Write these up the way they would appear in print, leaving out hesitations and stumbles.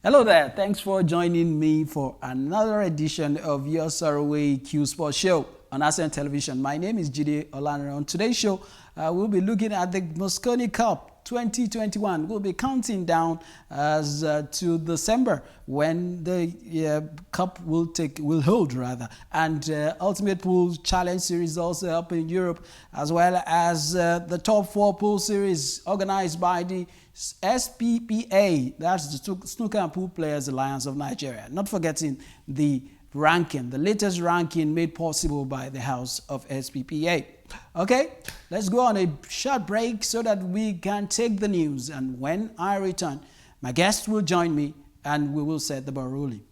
Hello there. Thanks for joining me for another edition of your Saraway Q Sports Show on ASEAN Television. My name is Jide Olaniran. On today's show, we'll be looking at the Mosconi Cup 2021. We'll be counting down as to December when the cup will hold, and Ultimate Pool Challenge Series also up in Europe, as well as the Top 4 Pool Series organized by the SPPA, that's the Snooker and Pool Players Alliance of Nigeria. Not forgetting the ranking, the latest ranking made possible by the House of SPPA. Okay, let's go on a short break so that we can take the news. And when I return, my guests will join me and we will set the ball rolling.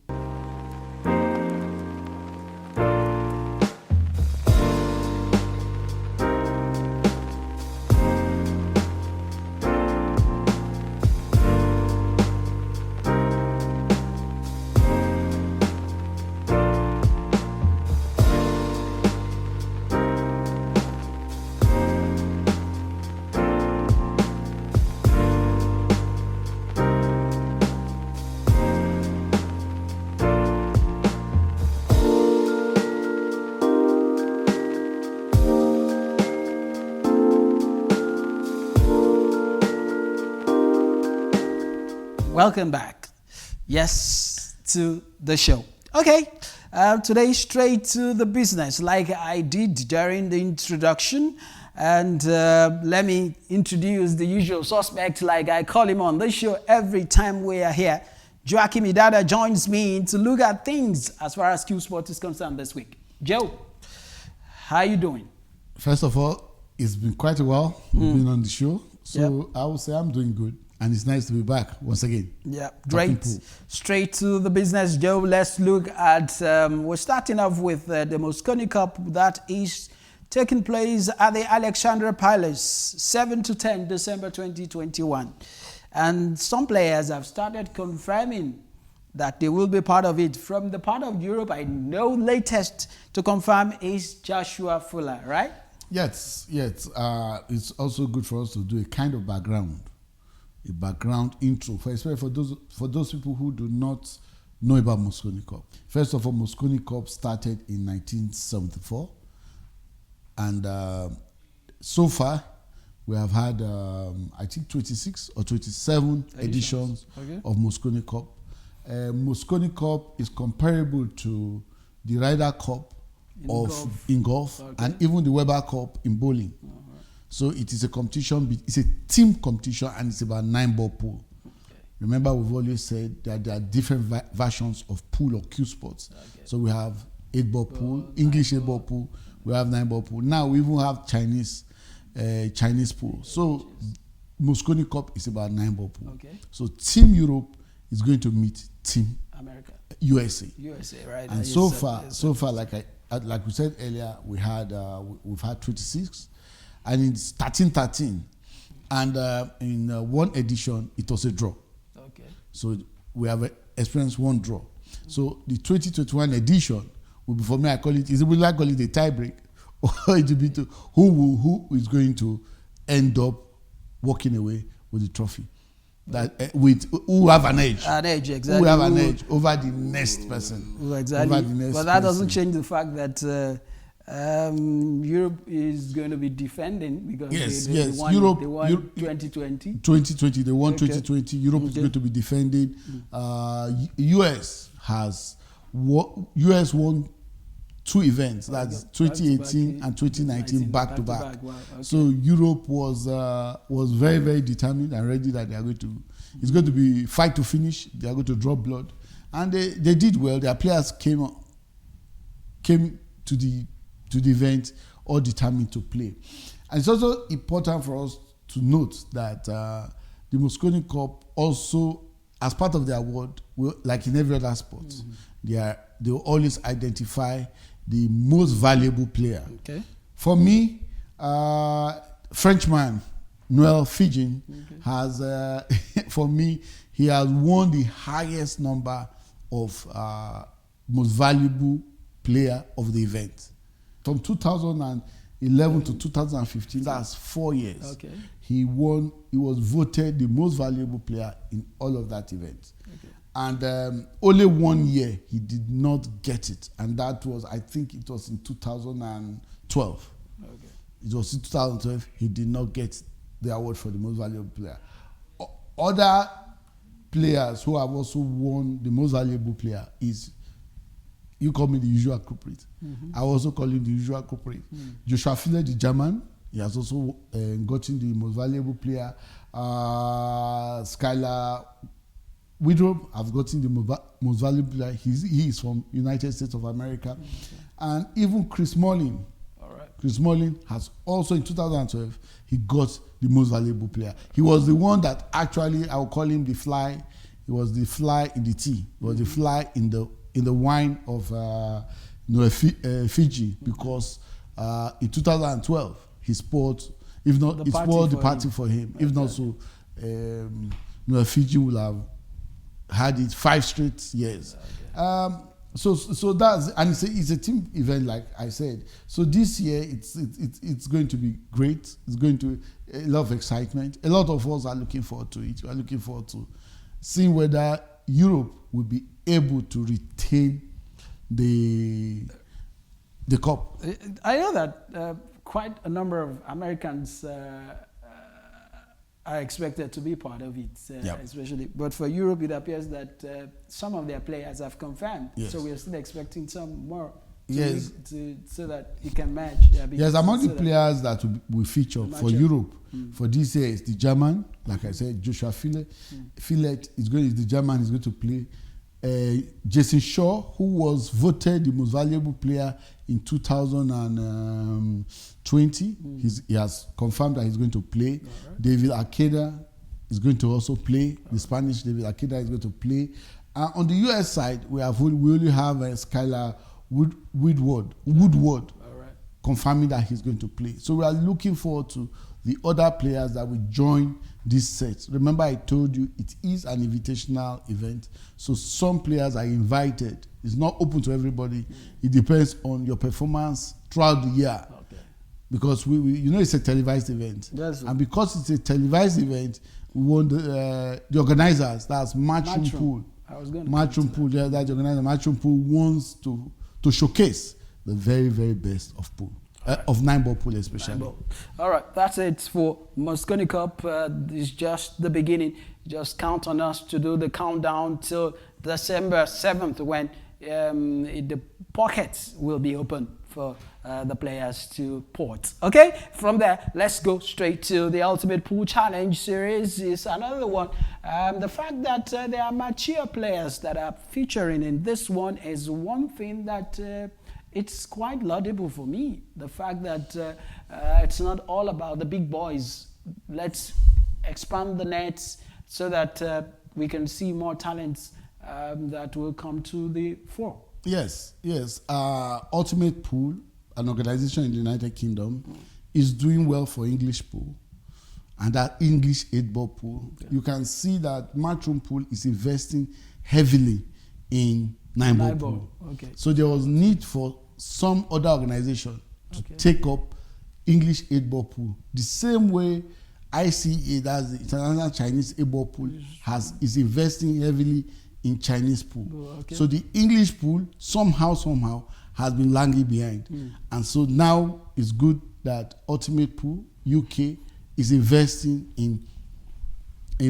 Welcome back. Yes, to the show. Okay, today straight to the business like I did during the introduction. And let me introduce the usual suspect like I call him on this show every time we are here. Joachim Idada joins me to look at things as far as Q Sport is concerned this week. Joe, how you doing? First of all, it's been quite a while being on the show. So I would say I'm doing good. And it's nice to be back once again. Yeah, great. Straight to the business, Joe. Let's look at, we're starting off with the Mosconi Cup that is taking place at the Alexandra Palace, 7 to 10 December 2021. And some players have started confirming that they will be part of it. From the part of Europe, I know latest to confirm is Joshua Fuller, right? Yes. It's also good for us to do a kind of background intro, especially for those people who do not know about Mosconi Cup. First of all, Mosconi Cup started in 1974, and so far we have had I think 26 or 27 editions of Mosconi Cup. Mosconi Cup is comparable to the Ryder Cup in golf, and even the Weber Cup in bowling. So it is a competition, it's a team competition, and it's about 9-ball pool. Okay. Remember, we've always said that there are different versions of pool or Q sports. Okay. So we have 8-ball pool, English 8-ball pool, we have 9-ball pool. Now we even have Chinese pool. So Mosconi Cup is about 9-ball pool. Okay. So Team Europe is going to meet Team America, USA, right? And so far, like we said earlier, we've had 26. And it's 13-13. And in one edition, it was a draw. Okay. So we have experienced one draw. So the 2021 edition will be, for me, I call it a tie break, or it will be who is going to end up walking away with the trophy. That who have an edge. An edge, exactly. Who have an edge over the next person. Exactly. But that doesn't change the fact that Europe is going to be defending because they won 2020. 2020, they won 2020. Europe is going to be defending. US won 2 events. That's 2018 and 2019 back to back. Wow. Okay. So Europe was very, very determined and ready that they are going to. It's going to be fight to finish. They are going to draw blood, and they did well. Their players came to the event all determined to play. And it's also important for us to note that the Mosconi Cup also, as part of the award, like in every other sport, they will always identify the most valuable player. Okay. For me, Frenchman Noel Figin has, for me, he has won the highest number of most valuable player of the event. From 2011 to 2015, that's 4 years. He was voted the most valuable player in all of that event. And only 1 year he did not get it, and that was, I think it was in 2012. Okay. It was in 2012 he did not get the award for the most valuable player. Other players who have also won the most valuable player is, you call me the usual culprit. I also call him the usual culprit. Joshua Filler, the German, he has also gotten the most valuable player. Skylar Widrow have gotten the most valuable player. He is from United States of America. And even Chris Mullin. Chris Mullin has also, in 2012, he got the most valuable player. He was the one that actually, I will call him the fly. He was the fly in the tea. He was the fly in the wine of Fiji, because in 2012 he spoiled, if not, it spoiled the party for him. If not so, Fiji will have had it 5 straight years. So that's, and it's a team event, like I said. So this year it's going to be great. It's going to be a lot of excitement. A lot of us are looking forward to it. We are looking forward to seeing whether Europe will be able to retain the cup. I know that quite a number of Americans are expected to be part of it, especially. But for Europe, it appears that some of their players have confirmed. Yes. So we are still expecting some more so that it can match. Yes, among the players that will feature for Europe for this year is the German, like I said, Joshua Filler. Filler is the German is going to play. Jason Shaw, who was voted the most valuable player in 2020, he has confirmed that he's going to play. Right. David Arqueda is going to also play. The Spanish David Arqueda is going to play. On the US side, we only have Skylar Woodward, confirming that he's going to play. So we are looking forward to the other players that will join this set. Remember, I told you it is an invitational event, so some players are invited. It's not open to everybody. It depends on your performance throughout the year. Okay. Because it's a televised event. And because it's a televised event, we want the organizers, that's Matchroom Pool. That's the organizer. Matchroom Pool wants to showcase the very, very best of pool. Of 9-ball pool especially. All right, that's it for Mosconi Cup. It's just the beginning. Just count on us to do the countdown till December 7th, when the pockets will be open for the players to port. Okay, from there, let's go straight to the Ultimate Pool Challenge Series. Is another one. The fact that there are mature players that are featuring in this one is one thing that it's quite laudable for me. The fact that it's not all about the big boys. Let's expand the nets so that we can see more talents that will come to the fore. Yes. Ultimate Pool, an organization in the United Kingdom, is doing well for English pool, and that English 8-ball pool. Okay. You can see that Matchroom Pool is investing heavily in 9-ball pool. Okay. So there was need for some other organization to take up English 8-ball pool. The same way ICA, that's the International Chinese 8-ball pool, is investing heavily in Chinese pool. So the English pool somehow has been lagging behind. And so now it's good that Ultimate Pool UK is investing in the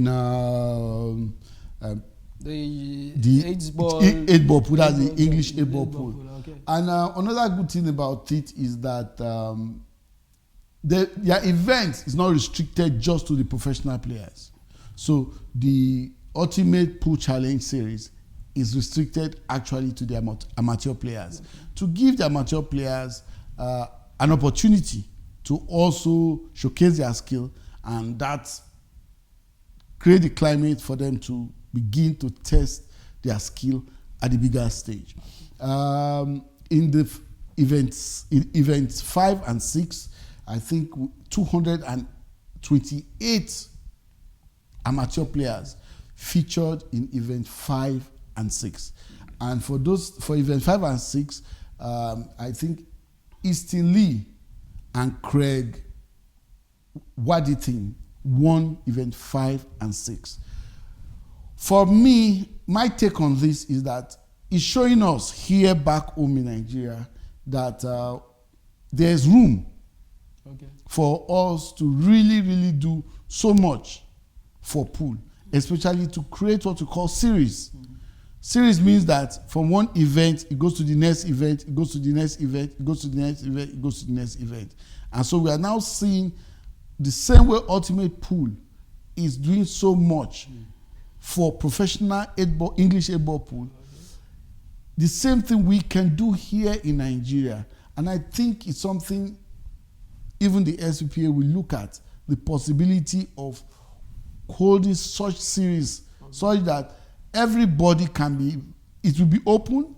8-ball pool, that's the English 8-ball pool. Okay. And another good thing about it is that their event is not restricted just to the professional players. So the Ultimate Pool Challenge Series is restricted actually to the amateur players, to give the amateur players an opportunity to also showcase their skill, and that create the climate for them to begin to test their skill at the bigger stage. In the events 5 and 6, I think 228 amateur players featured in event 5 and 6. And for event 5 and 6, I think Easton Lee and Craig Waddington won event 5 and 6. For me, my take on this is that it's showing us here back home in Nigeria that there's room for us to really do so much for pool, especially to create what we call series. Series means that from one event, it goes to the next event, it goes to the next event, it goes to the next event, it goes to the next event. And so we are now seeing the same way Ultimate Pool is doing so much for professional English 8-ball pool. The same thing we can do here in Nigeria. And I think it's something even the SPPA will look at, the possibility of holding such series such that everybody can be, it will be open.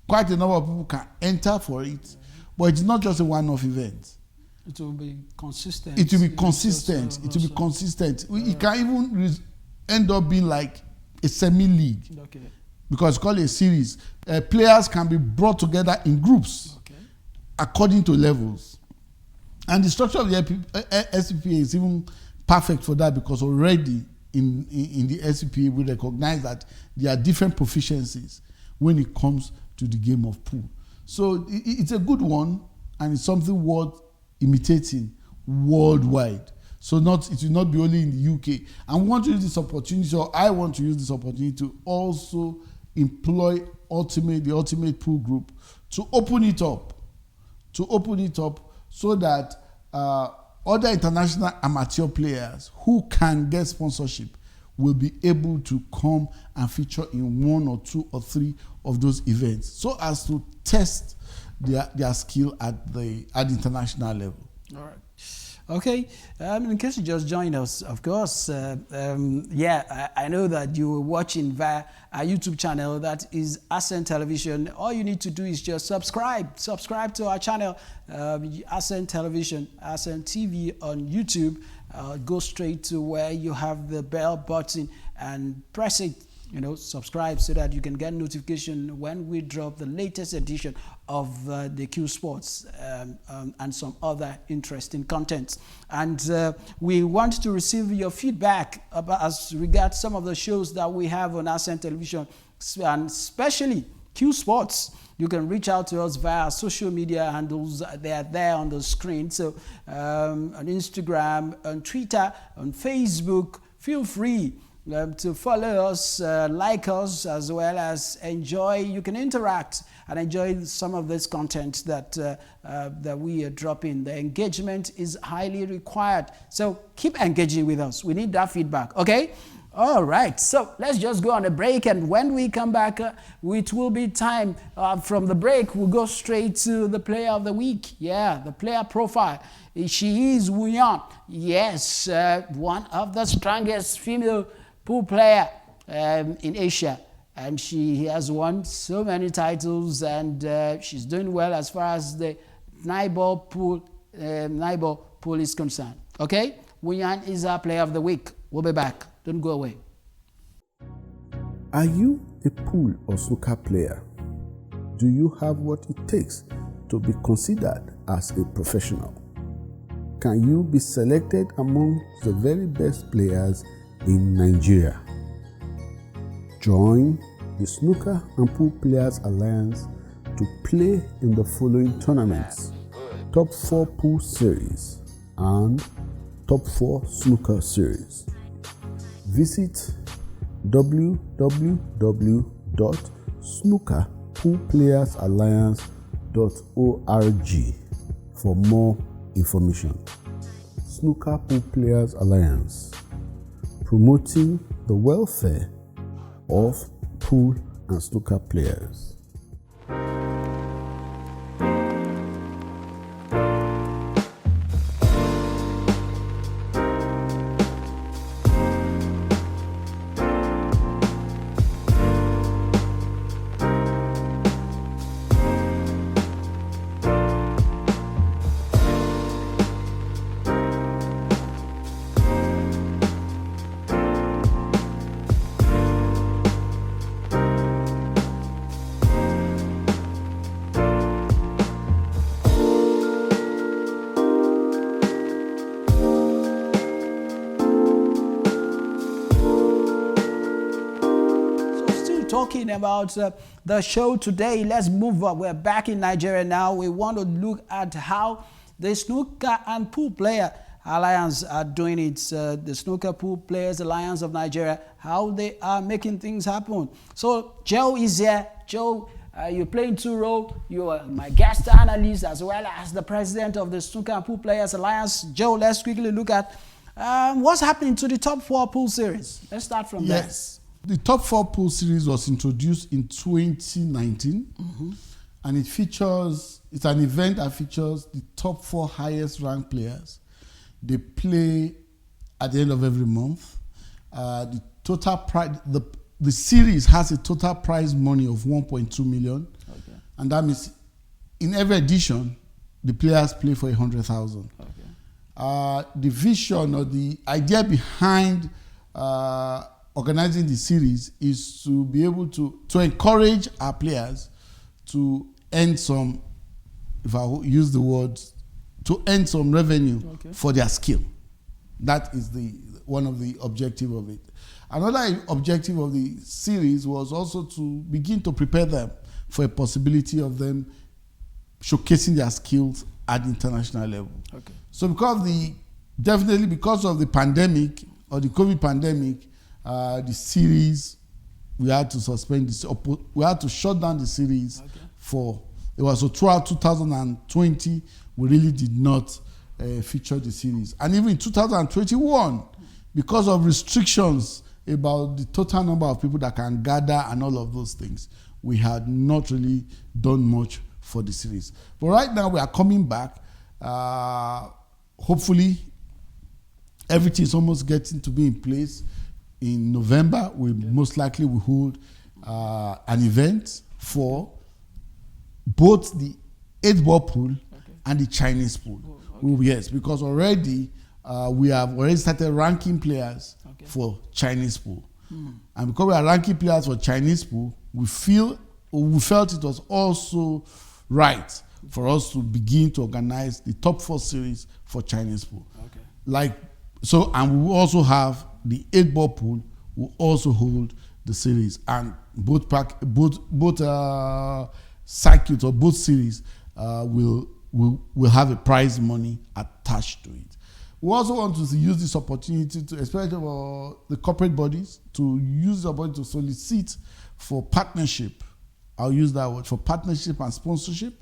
Quite a number of people can enter for it, but it's not just a one-off event. It will be consistent. It will be consistent. It will be consistent. It can even end up being like a semi-league, because it's called a series. Players can be brought together in groups according to levels. And the structure of the SPPA is even perfect for that, because already in the SPPA we recognize that there are different proficiencies when it comes to the game of pool. So it's a good one, and it's something worth imitating worldwide. So it will not be only in the UK. And we want to use this opportunity, or I want to use this opportunity to also employ the Ultimate Pool Group to open it up, so that other international amateur players who can get sponsorship will be able to come and feature in one or two or three of those events, so as to test their skill at the international level. All right. Okay, in case you just joined us, of course, I know that you were watching via our YouTube channel, that is Ascent Television. All you need to do is just subscribe to our channel, Ascent Television, Ascent TV on YouTube. Go straight to where you have the bell button and press it. Subscribe so that you can get notification when we drop the latest edition of the Q Sports and some other interesting content. And we want to receive your feedback as regards some of the shows that we have on Ascent Television, and especially Q Sports. You can reach out to us via social media handles. They are there on the screen. So on Instagram, on Twitter, on Facebook, feel free to follow us, like us, as well as enjoy. You can interact and enjoy some of this content that we are dropping. The engagement is highly required, so keep engaging with us. We need that feedback. Okay. All right, so let's just go on a break, and when we come back, it will be time from the break. We'll go straight to the player of the week. Yeah, the player profile. She is Wu Yan. Yes, one of the strongest female pool player in Asia, and she has won so many titles, and she's doing well as far as the Nine-ball pool is concerned. Okay, Wu Yan is our player of the week. We'll be back. Don't go away. Are you a pool or snooker player? Do you have what it takes to be considered as a professional? Can you be selected among the very best players in Nigeria? Join the Snooker and Pool Players Alliance to play in the following tournaments: Top 4 Pool Series and Top 4 Snooker Series. Visit www.snookerpoolplayersalliance.org for more information. Snooker Pool Players Alliance, promoting the welfare of pool and snooker players. talking about the show today. Let's move on. We're back in Nigeria now. We want to look at how the Snooker and Pool Player Alliance are doing it. The Snooker Pool Players Alliance of Nigeria, how they are making things happen. So Joe is here. Joe, you're playing two roles. You are my guest analyst as well as the president of the Snooker and Pool Players Alliance. Joe, let's quickly look at what's happening to the top 4 pool series. Let's start from there. Yes. The top 4 pool series was introduced in 2019, and it's an event that features the top 4 highest ranked players. They play at the end of every month. The total prize, the series has a total prize money of 1.2 million, and that means in every edition the players play for 100,000. The vision or the idea behind organizing the series is to be able to encourage our players to earn some, if I use the word, to earn some revenue for their skill. That is one of the objectives of it. Another objective of the series was also to begin to prepare them for a possibility of them showcasing their skills at the international level. So definitely because of the pandemic or the COVID pandemic, the series, we had to suspend this. We had to shut down the series so throughout 2020, we really did not feature the series. And even in 2021, because of restrictions about the total number of people that can gather and all of those things, we had not really done much for the series. But right now we are coming back. Hopefully, everything is almost getting to be in place. In November, we most likely will hold an event for both the 8-ball pool and the Chinese pool. Yes, because already we have already started ranking players for Chinese pool. And because we are ranking players for Chinese pool, we felt it was also right for us to begin to organize the top 4 series for Chinese pool. And we will also have the 8-ball pool will also hold the series, and both circuits or both series will have a prize money attached to it. We also want to use this opportunity to, especially for the corporate bodies, to use the opportunity to solicit for partnership. I'll use that word, for partnership and sponsorship,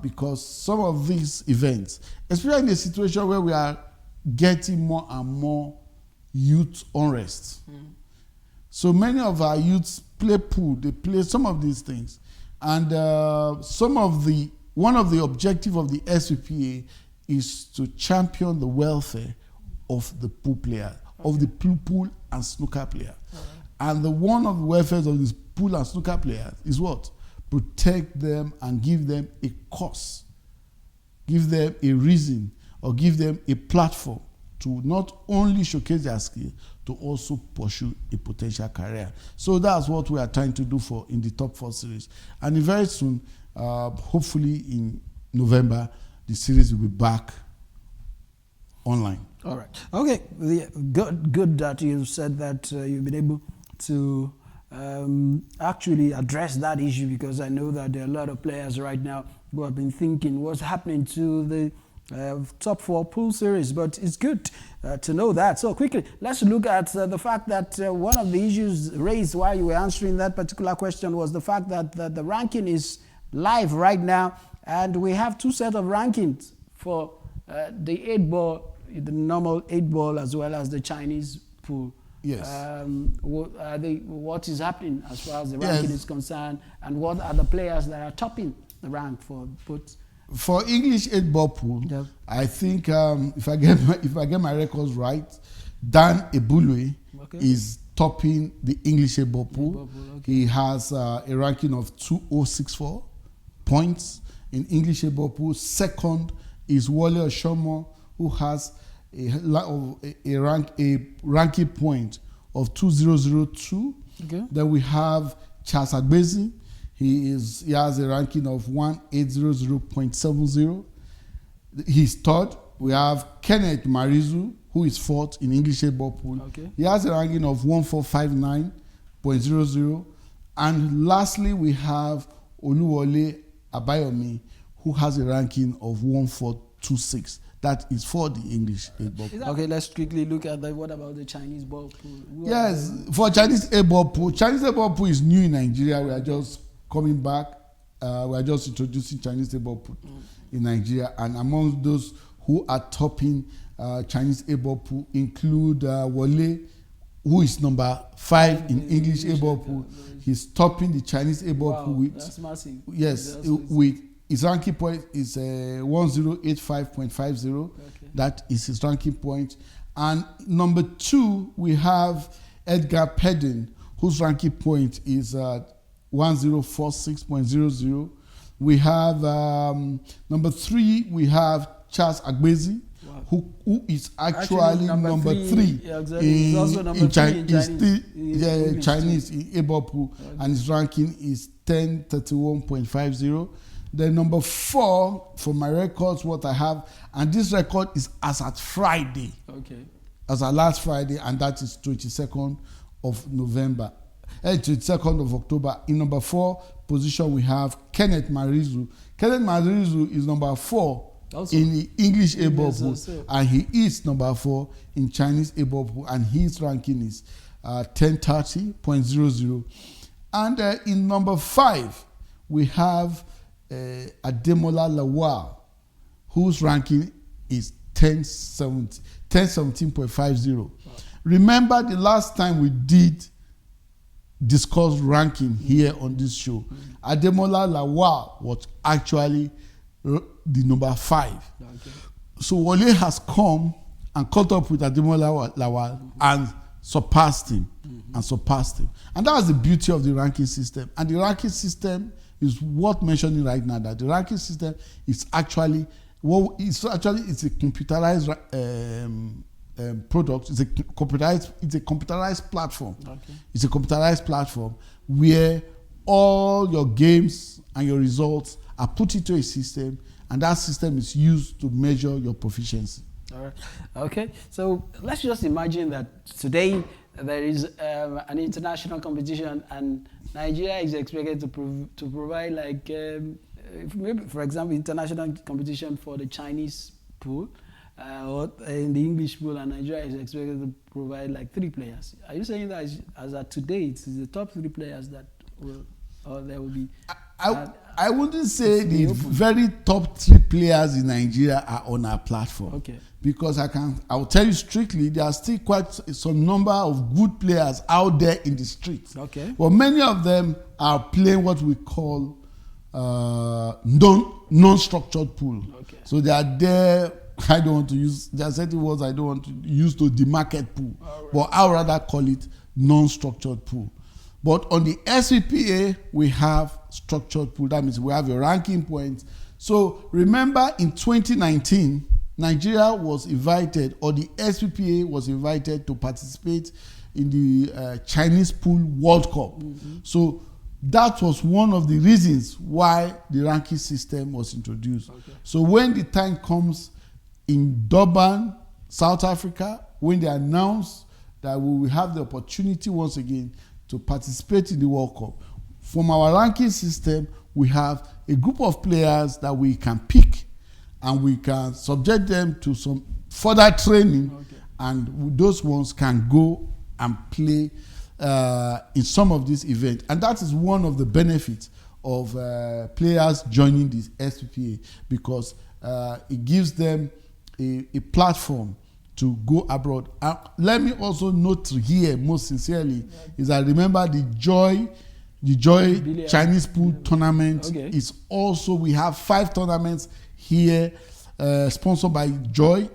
because some of these events, especially in a situation where we are getting more and more youth unrest. So many of our youths play pool, they play some of these things. And one of the objectives of the SPPA is to champion the welfare of the pool player, of the pool and snooker player. And one of the welfares of these pool and snooker players is what? Protect them and give them a cause, give them a reason, or give them a platform to not only showcase their skill, to also pursue a potential career. So that's what we are trying to do in the top 4 series. And very soon, hopefully in November, the series will be back online. All right. Okay. Good that you said that you've been able to actually address that issue, because I know that there are a lot of players right now who have been thinking what's happening to the top 4 pool series, but it's good to know that. So quickly, let's look at the fact that one of the issues raised while you were answering that particular question was the fact that the ranking is live right now, and we have 2 sets of rankings for the 8-ball, the normal 8-ball, as well as the Chinese pool. Yes. What is happening as far as the ranking is concerned, and what are the players that are topping the rank for both? For English 8-ball pool, I think if I get my records right, Dan Ebulwe is topping the English 8-ball pool. He has a ranking of 2064 points in English 8-ball pool. Second is Wale Oshomo, who has a ranking point of 2002. Then we have Charles Agbezi. He has a ranking of 1800.70. He's third. We have Kenneth Marizu, who is fourth in English 8-ball pool. He has a ranking of 1459.00. And lastly, we have Oluwole Abayomi, who has a ranking of 1426. That is for the English 8-ball pool. Okay, let's quickly look at what about the Chinese ball pool? Yes, for Chinese 8-ball pool. Chinese 8-ball pool is new in Nigeria. We are just coming back. We are just introducing Chinese 8-ball pool in Nigeria. And among those who are topping Chinese 8-ball pool include Wole, who is number 5 in English 8-ball pool. He's topping the Chinese 8-ball pool with, that's massive. yes, with his ranking point is 1085.50. Okay. That is his ranking point. And number 2, we have Edgar Pedin, whose ranking point is 1046.00. We have number 3, we have Charles Agbezi, who is actually number 3 in Chinese in 8-ball pool, and his ranking is 1031.50. Then number 4 for my records, what I have, and this record is as at Friday, as at last Friday, and that is 22nd of November, 22nd of October. In number 4 position, we have Kenneth Marizu. Kenneth Marizu is number 4 also in the English 8-ball pool, and he is number 4 in Chinese 8-ball pool, and his ranking is 1030.00. And in number 5, we have Ademola Lawal, whose ranking is 1017.50. Wow. Remember the last time we did discuss ranking here on this show, Ademola Lawal was actually the number 5. Okay. So Wole has come and caught up with Ademola Lawal and surpassed him. And that's the beauty of the ranking system. And the ranking system is worth mentioning right now, that the ranking system is actually it's a computerized product. It's a computerized platform. Okay. It's a computerized platform where all your games and your results are put into a system, and that system is used to measure your proficiency. All right. Okay. So let's just imagine that today there is an international competition, and Nigeria is expected to provide, like, maybe, for example, international competition for the Chinese pool or in the English pool, and Nigeria is expected to provide like 3 players. Are you saying that as of today, it's the top 3 players that will, or there will be? I wouldn't say the very top 3 players in Nigeria are on our platform. Okay. Because I will tell you strictly, there are still quite some number of good players out there in the streets. Okay. But many of them are playing what we call non-structured pool. Okay. So they are there. I don't want to use, there are certain words I don't want to use to demarcate pool. Right. But I would rather call it non-structured pool. But on the SPPA, we have structured pool. That means we have your ranking points. So remember, in 2019, Nigeria was invited, or the SPPA was invited to participate in the Chinese Pool World Cup. So that was one of the reasons why the ranking system was introduced. Okay. So when the time comes in Durban, South Africa, when they announce that we will have the opportunity once again to participate in the World Cup, from our ranking system, we have a group of players that we can pick, and we can subject them to some further training, and those ones can go and play in some of these events. And that is one of the benefits of players joining the SPPA, because it gives them a platform to go abroad. Let me also note here, most sincerely, is that remember the Joy Chinese Pool Tournament is also, we have 5 tournaments here, sponsored by Joy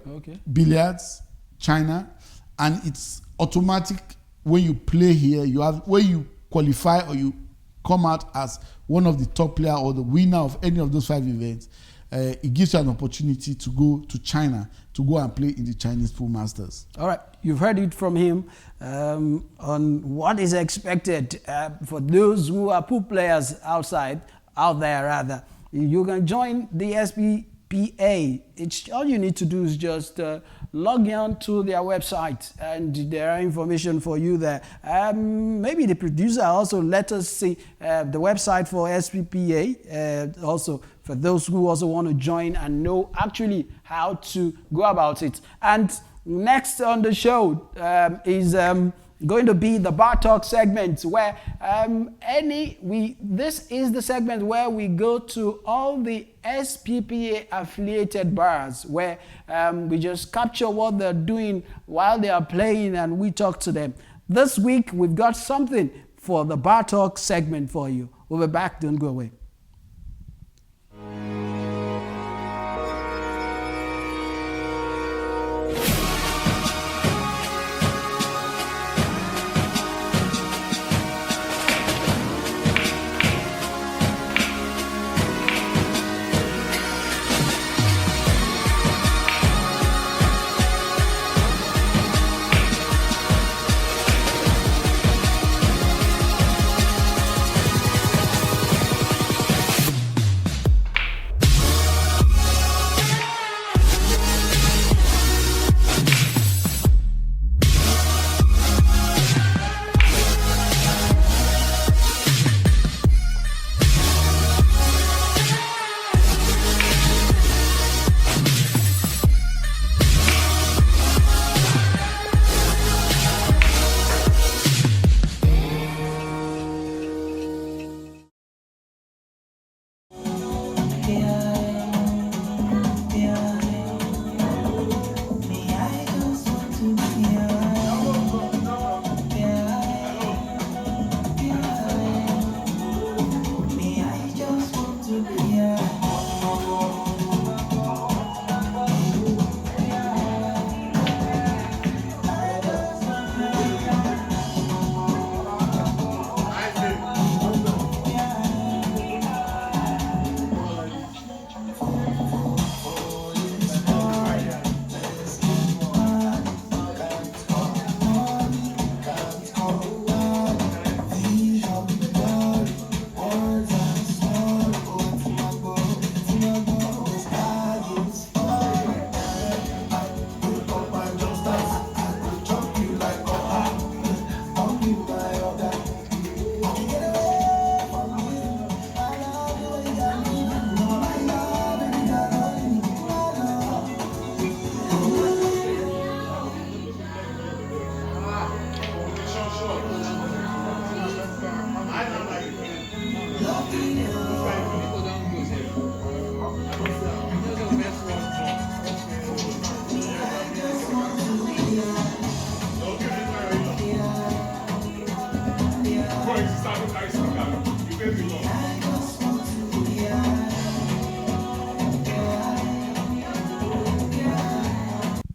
Billiards China, and it's automatic. When you play here, when you qualify or you come out as one of the top player or the winner of any of those 5 events, it gives you an opportunity to go to China to go and play in the Chinese Pool Masters. All right, you've heard it from him on what is expected for those who are pool players out there. You can join the SPPA. All you need to do is just log on to their website and there are information for you there. Maybe the producer also let us see the website for SPPA, also for those who also want to join and know actually how to go about it. And next on the show is going to be the Bar Talk segment, where this is the segment where we go to all the SPPA affiliated bars, where we just capture what they're doing while they are playing and we talk to them. This week we've got something for the Bar Talk segment for you. We'll be back, don't go away.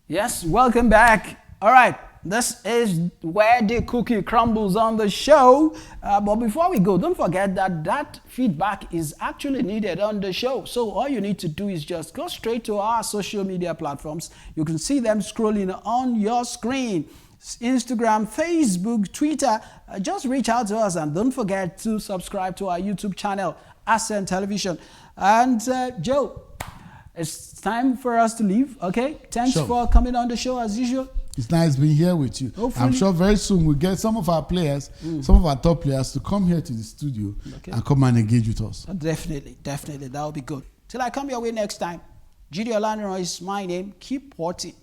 Yes, welcome back. All right, this is where the cookie crumbles on the show. But before we go, don't forget that feedback is actually needed on the show. So all you need to do is just go straight to our social media platforms. You can see them scrolling on your screen. Instagram, Facebook, Twitter. Just reach out to us and don't forget to subscribe to our YouTube channel, ASCENT Television. And Joe, it's time for us to leave, okay? Thanks for coming on the show as usual. It's nice being here with you. Hopefully. I'm sure very soon we'll get some of our players, some of our top players to come here to the studio and come and engage with us. Definitely. That will be good. Till I come your way next time, Judy Olaniran is my name. Keep watching.